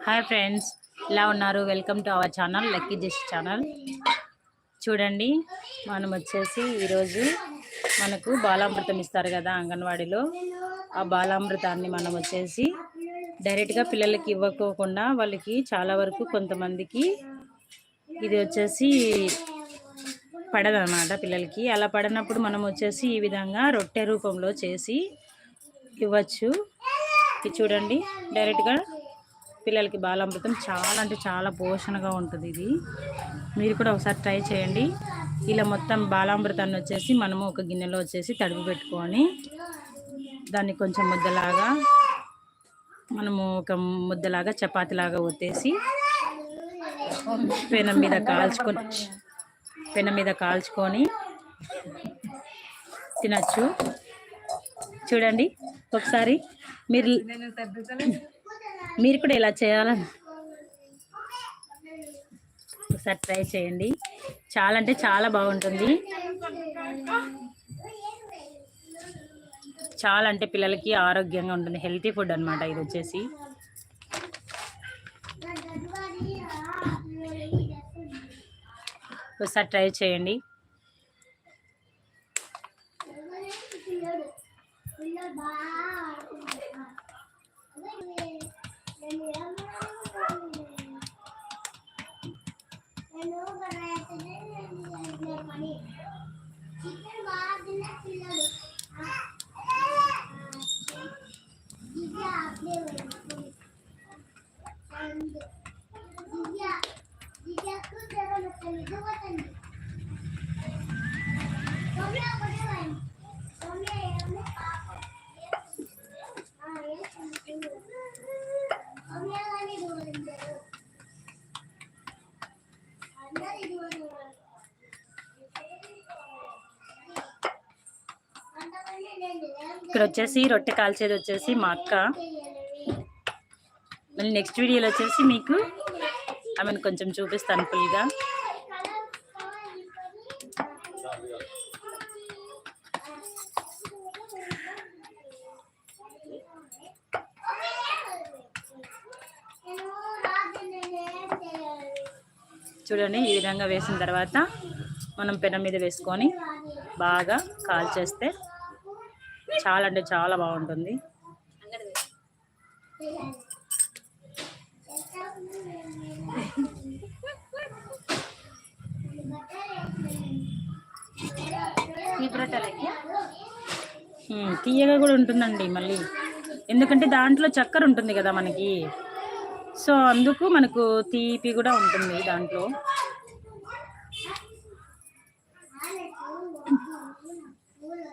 Hi friends, ఎలా ఉన్నారు? Welcome to our channel lucky Jess channel. చూడండి, మనం వచ్చేసి ఈరోజు మనకు బాలామృతం ఇస్తారు కదా అంగన్వాడీలో. ఆ బాలామృతాన్ని మనం వచ్చేసి డైరెక్ట్గా పిల్లలకి ఇవ్వకోకుండా వాళ్ళకి చాలా వరకు కొంతమందికి ఇది వచ్చేసి పడదన్నమాట పిల్లలకి. అలా పడినప్పుడు మనం వచ్చేసి ఈ విధంగా రొట్టె రూపంలో చేసి ఇవ్వచ్చు. ఇది చూడండి, డైరెక్ట్గా పిల్లలకి బాలామృతం చాలా అంటే చాలా పోషణగా ఉంటుంది. ఇది మీరు కూడా ఒకసారి ట్రై చేయండి. ఇలా మొత్తం బాలామృతాన్ని వచ్చేసి మనము ఒక గిన్నెలో వచ్చేసి తడిపి పెట్టుకొని దాన్ని కొంచెం ముద్దలాగా చపాతీలాగా ఒత్తేసి పెనం మీద కాల్చుకొని తినచ్చు. చూడండి, ఒకసారి మీరు కూడా ఇలా చేయాలని ఒకసారి ట్రై చేయండి. చాలా అంటే చాలా బాగుంటుంది. చాలా అంటే పిల్లలకి ఆరోగ్యంగా ఉంటుంది. హెల్తీ ఫుడ్ అన్నమాట ఇది వచ్చేసి. ఒకసారి ట్రై చేయండి. ఇక్కడ వచ్చేసి రొట్టె కాల్చేది వచ్చేసి మా అక్క. మళ్ళీ నెక్స్ట్ వీడియోలో వచ్చేసి మీకు ఆమెను కొంచెం చూపిస్తాను ఫుల్గా. చూడండి, ఈ విధంగా వేసిన తర్వాత మనం పెనం మీద వేసుకొని బాగా కాల్చేస్తే చాలా అంటే చాలా బాగుంటుంది. తీయగా కూడా ఉంటుందండి మళ్ళీ, ఎందుకంటే దాంట్లో చక్కెర ఉంటుంది కదా మనకి. సో అందుకు మనకు తీపి కూడా ఉంటుంది దాంట్లో.